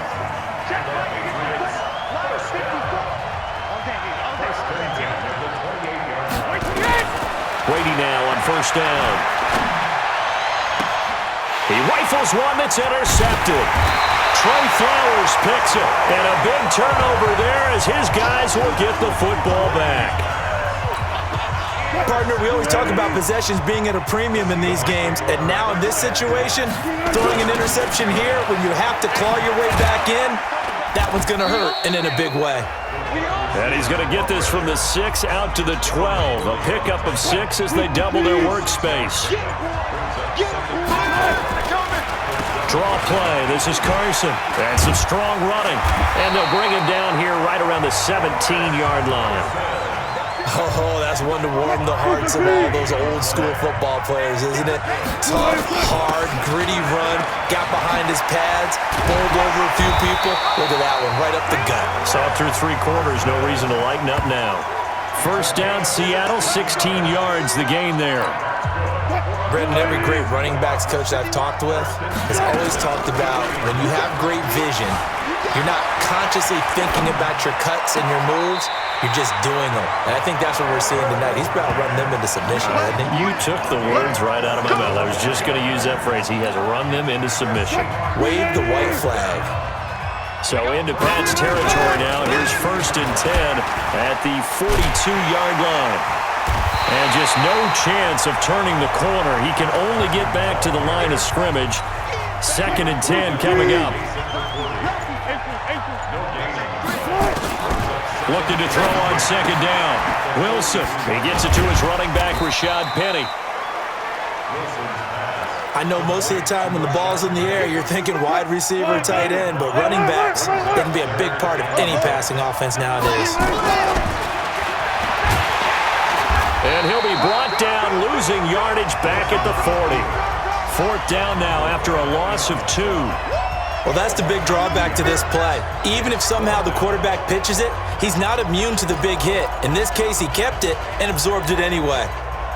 Brady now on first down. He rifles one that's intercepted. Trey Flowers picks it. And a big turnover there as his guys will get the football back. Partner, we always talk about possessions being at a premium in these games, and now in this situation, throwing an interception here when you have to claw your way back in, that one's going to hurt, and in a big way. And he's going to get this from the 6 out to the 12. A pickup of 6 as they double their workspace. Draw play. This is Carson. And some strong running. And they'll bring him down here right around the 17-yard line. Oh, that's one to warm the hearts of all those old-school football players, isn't it? Tough, hard, gritty run, got behind his pads, bowled over a few people. Look at that one, right up the gut. Saw through 3 quarters, no reason to lighten up now. First down, Seattle, 16 yards, the gain there. Brendan, every great running backs coach I've talked with has always talked about when you have great vision, you're not consciously thinking about your cuts and your moves. You're just doing them. And I think that's what we're seeing tonight. He's about to run them into submission, hasn't he? You took the words right out of my mouth. I was just going to use that phrase. He has run them into submission. Wave the white flag. So into Pat's territory now. Here's 1st and 10 at the 42-yard line. And just no chance of turning the corner. He can only get back to the line of scrimmage. 2nd and 10 coming up. Looking to throw on 2nd down. Wilson. He gets it to his running back, Rashad Penny. I know most of the time when the ball's in the air, you're thinking wide receiver, tight end, but running backs, they can be a big part of any passing offense nowadays. And he'll be brought down, losing yardage back at the 40. 4th down now after a loss of 2. Well, that's the big drawback to this play. Even if somehow the quarterback pitches it, he's not immune to the big hit. In this case, he kept it and absorbed it anyway.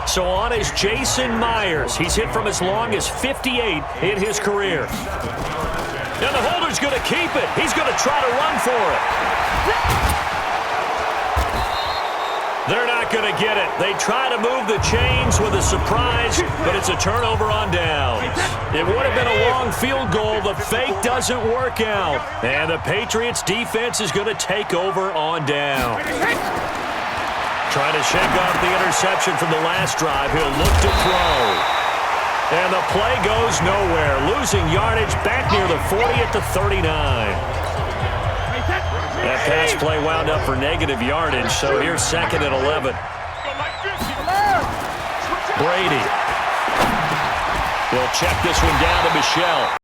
So on is Jason Myers. He's hit from as long as 58 in his career. And the holder's going to keep it. He's going to try to run for it. They're not going to get it. They try to move the chains with a surprise, but it's a turnover on downs. It would have been a long field goal. The fake doesn't work out. And the Patriots defense is going to take over on down. Trying to shake off the interception from the last drive. He'll look to throw. And the play goes nowhere. Losing yardage back near the 40 at the 39. That pass play wound up for negative yardage, so here's 2nd and 11. Brady. He'll check this one down to Michelle.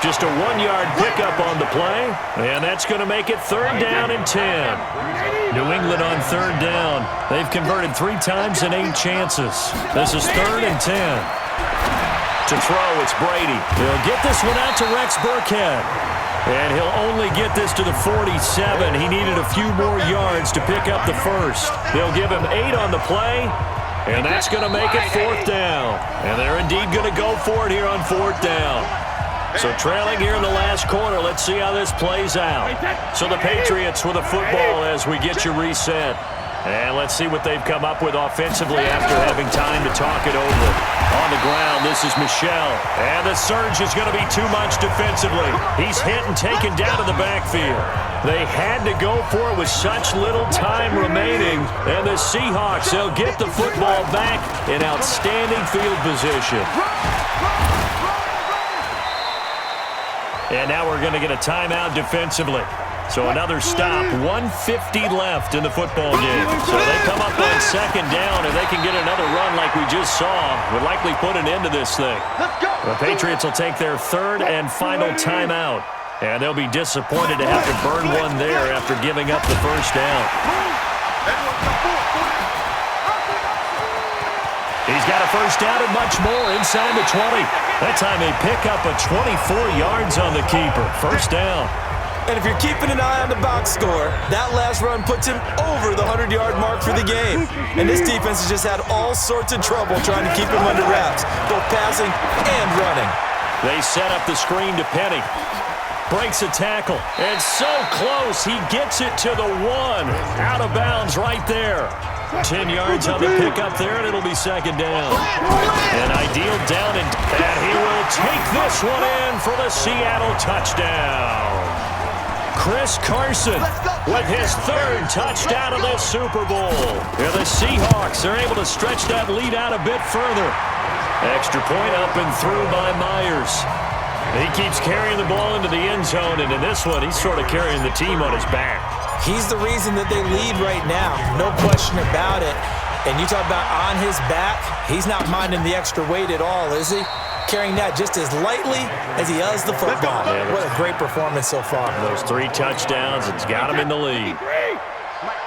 Just a 1-yard pickup on the play, and that's going to make it 3rd down and 10. New England on 3rd down. They've converted 3 times in 8 chances. This is 3rd and 10. To throw, it's Brady. He'll get this one out to Rex Burkhead. And he'll only get this to the 47. He needed a few more yards to pick up the first. They'll give him 8 on the play, and that's going to make it 4th down. And they're indeed going to go for it here on 4th down. So trailing here in the last quarter, let's see how this plays out. So the Patriots with a football as we get you reset. And let's see what they've come up with offensively after having time to talk it over. On the ground, this is Michelle. And the surge is going to be too much defensively. He's hit and taken down to the backfield. They had to go for it with such little time remaining. And the Seahawks, they'll get the football back in outstanding field position. And now we're going to get a timeout defensively. So another stop, 1:50 left in the football game. So they come up on second down, and they can get another run like we just saw. Would likely put an end to this thing. The Patriots will take their third and final timeout. And they'll be disappointed to have to burn one there after giving up the first down. He's got a first down and much more inside the 20. That time they pick up a 24 yards on the keeper. First down. And if you're keeping an eye on the box score, that last run puts him over the 100-yard mark for the game. And this defense has just had all sorts of trouble trying to keep him under wraps, both passing and running. They set up the screen to Penny. Breaks a tackle. And so close, he gets it to the 1. Out of bounds right there. 10 yards on the pickup there, and it'll be second down. An ideal down, and he will take this one in for the Seattle touchdown. Chris Carson with his third touchdown of this Super Bowl. Yeah, the Seahawks are able to stretch that lead out a bit further. Extra point up and through by Myers. He keeps carrying the ball into the end zone, and in this one, he's sort of carrying the team on his back. He's the reason that they lead right now, no question about it. And you talk about on his back, he's not minding the extra weight at all, is he? Carrying that just as lightly as he does the football. Yeah, what a great performance so far. Those 3 touchdowns, it's got him in the lead.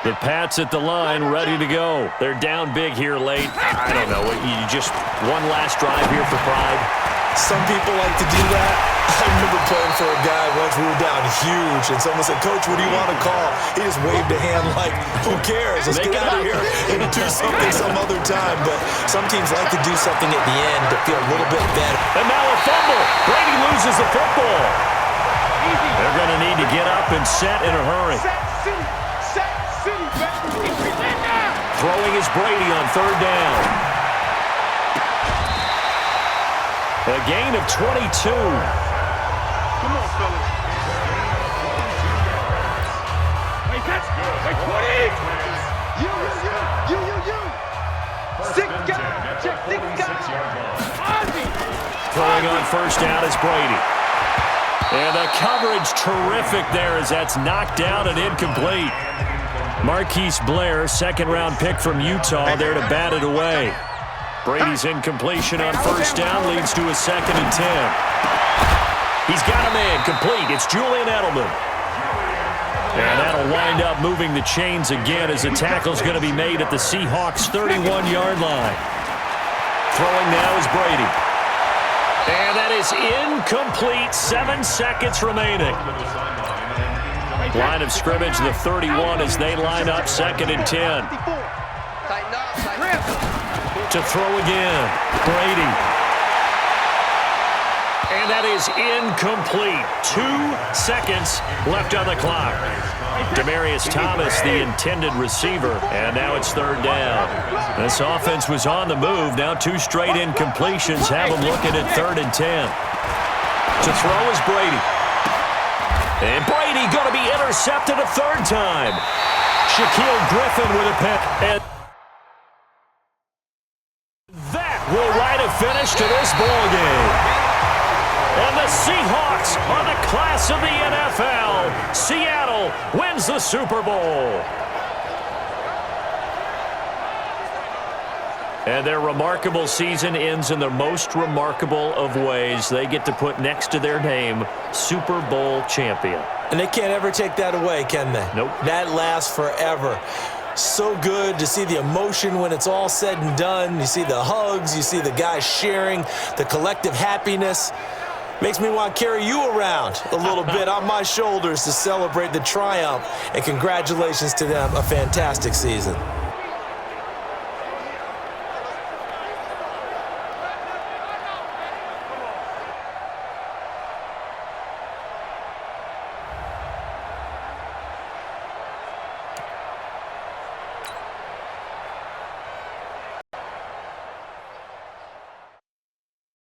The Pats at the line, ready to go. They're down big here late. I don't know. You just one last drive here for pride. Some people like to do that. I remember playing for a guy once. We were down huge, and someone said, "Coach, what do you want to call?" He just waved a hand like, "Who cares? Let's get out of here and do something some other time." But some teams like to do something at the end to feel a little bit better. And now a fumble. Brady loses the football. They're going to need to get up and set in a hurry. Throwing is Brady on third down. A gain of 22. Come on, fellas. Wait, that's good. Wait, 20. You. Six guys. Check 6 guys. Throwing on first down is Brady. And the coverage terrific there as that's knocked down and incomplete. Marquise Blair, second-round pick from Utah, there to bat it away. Brady's incompletion on first down leads to a 2nd and 10. He's got a man complete. It's Julian Edelman. And that'll wind up moving the chains again as the tackle's going to be made at the Seahawks' 31-yard line. Throwing now is Brady. And that is incomplete. 7 seconds remaining. Line of scrimmage, the 31 as they line up 2nd and 10. To throw again, Brady. And that is incomplete. 2 seconds left on the clock. Demaryius Thomas, the intended receiver, and now it's third down. This offense was on the move. Now 2 straight incompletions have them looking at 3rd and 10. To throw is Brady. And Brady going to be intercepted a 3rd time. Shaquille Griffin with a pick. And that will write a finish to this ball game. And the Seahawks are the class of the NFL. Seattle wins the Super Bowl. And their remarkable season ends in the most remarkable of ways. They get to put next to their name, Super Bowl champion. And they can't ever take that away, can they? Nope. That lasts forever. So good to see the emotion when it's all said and done. You see the hugs, you see the guys sharing, the collective happiness. Makes me want to carry you around a little bit on my shoulders to celebrate the triumph. And congratulations to them, a fantastic season.